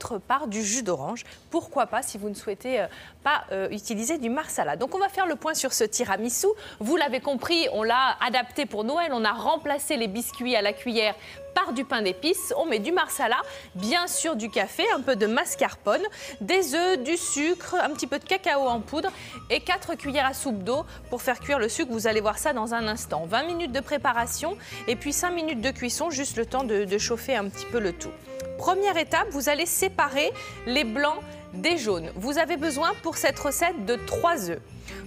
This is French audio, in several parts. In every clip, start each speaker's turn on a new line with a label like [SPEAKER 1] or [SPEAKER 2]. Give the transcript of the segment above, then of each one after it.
[SPEAKER 1] autre part du jus d'orange. Pourquoi pas si vous ne souhaitez pas utiliser du marsala. Donc on va faire le point sur ce tiramisu. Vous l'avez compris, on l'a adapté pour Noël. On a remplacé les biscuits à la cuillère par du pain d'épices. On met du marsala, bien sûr du café, un peu de mascarpone, des œufs, du sucre, un petit peu de cacao en poudre et 4 cuillères à soupe d'eau pour faire cuire le sucre. Vous allez voir ça dans un instant. 20 minutes de préparation et puis 5 minutes de cuisson, juste le temps de chauffer un petit peu le tout. Première étape, vous allez séparer les blancs des jaunes. Vous avez besoin pour cette recette de 3 œufs.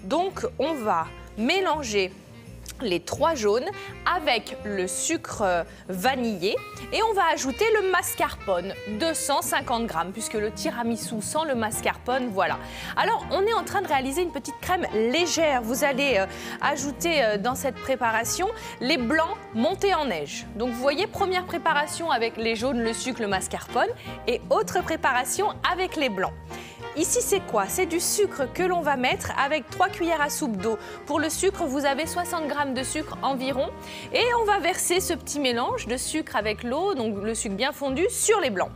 [SPEAKER 1] Donc on va mélanger les 3 jaunes avec le sucre vanillé et on va ajouter le mascarpone, 250 grammes, puisque le tiramisu sans le mascarpone, voilà. Alors, on est en train de réaliser une petite crème légère. Vous allez ajouter dans cette préparation les blancs montés en neige. Donc, vous voyez, première préparation avec les jaunes, le sucre, le mascarpone et autre préparation avec les blancs. Ici, c'est quoi? C'est du sucre que l'on va mettre avec 3 cuillères à soupe d'eau. Pour le sucre, vous avez 60 grammes de sucre environ. Et on va verser ce petit mélange de sucre avec l'eau, donc le sucre bien fondu, sur les blancs.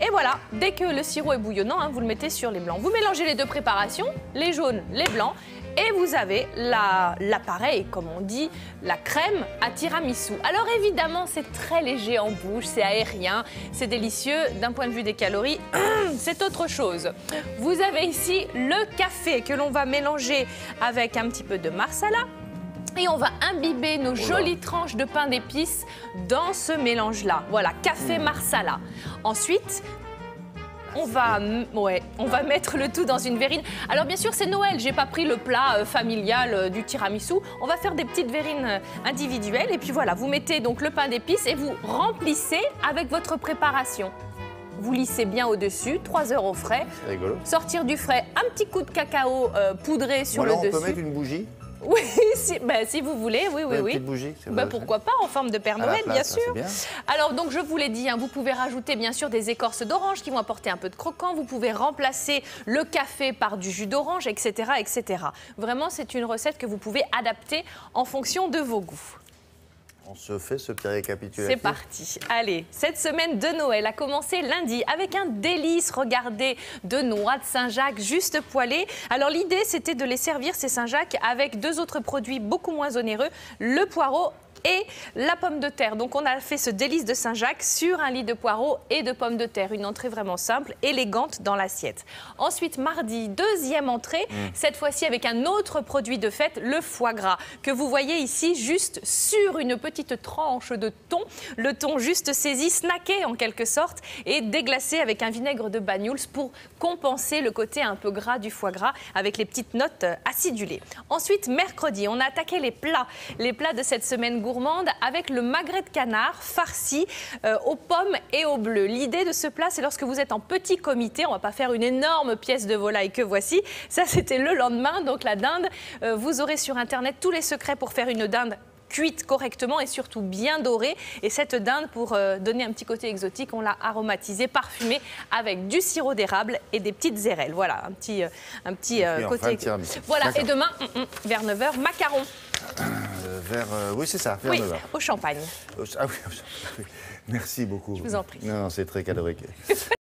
[SPEAKER 1] Et voilà, dès que le sirop est bouillonnant, vous le mettez sur les blancs. Vous mélangez les deux préparations, les jaunes, les blancs, et vous avez l'appareil, comme on dit, la crème à tiramisu. Alors évidemment, c'est très léger en bouche, c'est aérien, c'est délicieux. D'un point de vue des calories, c'est autre chose. Vous avez ici le café que l'on va mélanger avec un petit peu de marsala. Et on va imbiber nos jolies tranches de pain d'épices dans ce mélange-là. Voilà, café marsala. Ensuite, on va mettre le tout dans une verrine. Alors bien sûr, c'est Noël, j'ai pas pris le plat familial du tiramisu. On va faire des petites verrines individuelles. Et puis voilà, vous mettez donc le pain d'épices et vous remplissez avec votre préparation. Vous lissez bien au-dessus, 3 heures au frais.
[SPEAKER 2] C'est rigolo.
[SPEAKER 1] Sortir du frais, un petit coup de cacao poudré sur le dessus.
[SPEAKER 2] On peut mettre une bougie?
[SPEAKER 1] Oui, si vous voulez, oui.
[SPEAKER 2] Une petite bougie,
[SPEAKER 1] pourquoi pas, en forme de Père Noël, bien sûr.
[SPEAKER 2] Bien.
[SPEAKER 1] Alors, donc, je vous l'ai dit, vous pouvez rajouter, bien sûr, des écorces d'orange qui vont apporter un peu de croquant. Vous pouvez remplacer le café par du jus d'orange, etc., etc. Vraiment, c'est une recette que vous pouvez adapter en fonction de vos goûts.
[SPEAKER 2] On se fait ce petit récapitulatif.
[SPEAKER 1] C'est parti. Allez, cette semaine de Noël a commencé lundi avec un délice, regardez, de noix de Saint-Jacques juste poêlées. Alors l'idée, c'était de les servir, ces Saint-Jacques, avec 2 autres produits beaucoup moins onéreux, le poireau et la pomme de terre. Donc on a fait ce délice de Saint-Jacques sur un lit de poireaux et de pommes de terre. Une entrée vraiment simple, élégante dans l'assiette. Ensuite, mardi, deuxième entrée, cette fois-ci avec un autre produit de fête, le foie gras, que vous voyez ici juste sur une petite tranche de thon. Le thon juste saisi, snacké en quelque sorte, et déglacé avec un vinaigre de Banyuls pour compenser le côté un peu gras du foie gras avec les petites notes acidulées. Ensuite, mercredi, on a attaqué les plats de cette semaine gourmande avec le magret de canard farci aux pommes et au bleu. L'idée de ce plat, c'est lorsque vous êtes en petit comité, on ne va pas faire une énorme pièce de volaille que voici. Ça, c'était le lendemain, donc la dinde. Vous aurez sur Internet tous les secrets pour faire une dinde cuite correctement et surtout bien dorée. Et cette dinde, pour donner un petit côté exotique, on l'a aromatisée, parfumée avec du sirop d'érable et des petites érelles. Voilà, un petit côté. Voilà, et demain, vers 9h, macarons.
[SPEAKER 2] Oui, c'est ça, vers 9h.
[SPEAKER 1] Au champagne.
[SPEAKER 2] Ah oui, merci beaucoup.
[SPEAKER 1] Je vous en prie.
[SPEAKER 2] Non, c'est très calorique.